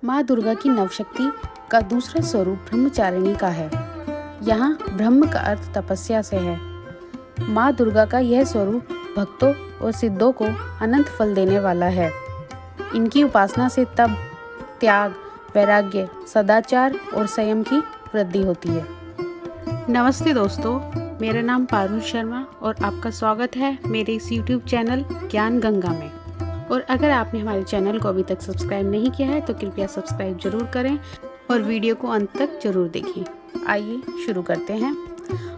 माँ दुर्गा की नवशक्ति का दूसरा स्वरूप ब्रह्मचारिणी का है। यहाँ ब्रह्म का अर्थ तपस्या से है। माँ दुर्गा का यह स्वरूप भक्तों और सिद्धों को अनंत फल देने वाला है। इनकी उपासना से तप, त्याग, वैराग्य, सदाचार और संयम की वृद्धि होती है। नमस्ते दोस्तों, मेरा नाम पारुल शर्मा और आपका स्वागत है मेरे इस YouTube चैनल ज्ञान गंगा में। और अगर आपने हमारे चैनल को अभी तक सब्सक्राइब नहीं किया है तो कृपया सब्सक्राइब जरूर करें और वीडियो को अंत तक जरूर देखें। आइए शुरू करते हैं।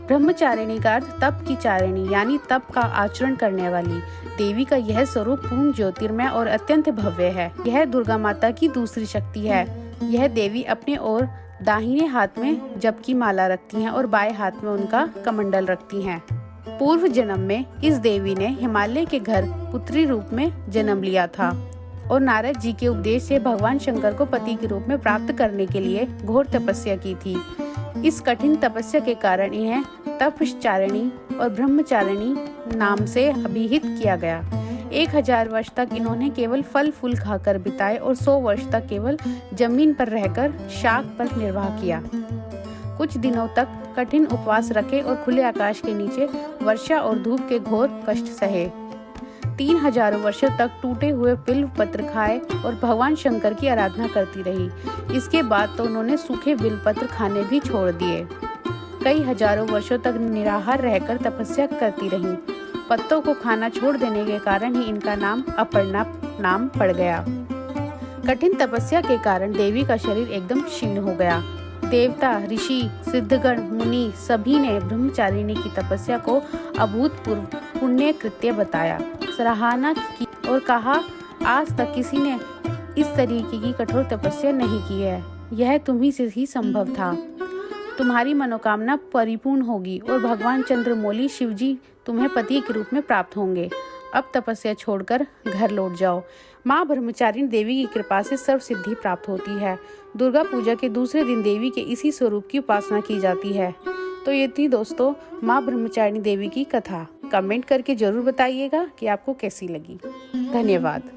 ब्रह्मचारिणी का अर्थ तप की चारिणी यानी तप का आचरण करने वाली देवी का यह स्वरूप पूर्ण ज्योतिर्मय और अत्यंत भव्य है। यह दुर्गा माता की दूसरी शक्ति है। यह देवी अपने और दाहिने हाथ में जप की माला रखती हैं और बाएं हाथ में उनका कमंडल रखती हैं। पूर्व जन्म में इस देवी ने हिमालय के घर पुत्री रूप में जन्म लिया था और नारद जी के उपदेश से भगवान शंकर को पति के रूप में प्राप्त करने के लिए घोर तपस्या की थी। इस कठिन तपस्या के कारण इन्हें तपश्चारिणी और ब्रह्मचारिणी नाम से अभिहित किया गया। 1000 वर्ष तक इन्होंने केवल फल फूल खाकर बिताए और 100 वर्ष तक केवल जमीन पर रहकर शाक पर निर्वाह किया। कुछ दिनों तक कठिन उपवास रखे और खुले आकाश के नीचे वर्षा और धूप के घोर कष्ट सहे। 3000 वर्षों तक टूटे हुए बिल्व पत्र खाए और भगवान शंकर की आराधना करती रही। इसके बाद तो उन्होंने सूखे बिल्व पत्र खाने भी छोड़ दिए। कई हजारों वर्षों तक निराहार रहकर तपस्या करती रहीं। पत्तों को खाना छोड़ देने के कारण ही इनका नाम अपर्णा नाम पड़ गया। कठिन तपस्या के कारण देवी का शरीर एकदम क्षीण हो गया। देवता, ऋषि, सिद्धगण, मुनि सभी ने ब्रह्मचारिणी की तपस्या को अभूतपूर्व पुण्य कृत्य बताया, सराहना की और कहा, आज तक किसी ने इस तरीके की कठोर तपस्या नहीं की है। यह तुम्ही से ही संभव था। तुम्हारी मनोकामना परिपूर्ण होगी और भगवान चंद्रमौली शिवजी तुम्हें पति के रूप में प्राप्त होंगे। अब तपस्या छोड़कर घर लौट जाओ। माँ ब्रह्मचारिणी देवी की कृपा से सर्व सिद्धि प्राप्त होती है। दुर्गा पूजा के दूसरे दिन देवी के इसी स्वरूप की उपासना की जाती है। तो ये थी दोस्तों माँ ब्रह्मचारिणी देवी की कथा। कमेंट करके जरूर बताइएगा कि आपको कैसी लगी। धन्यवाद।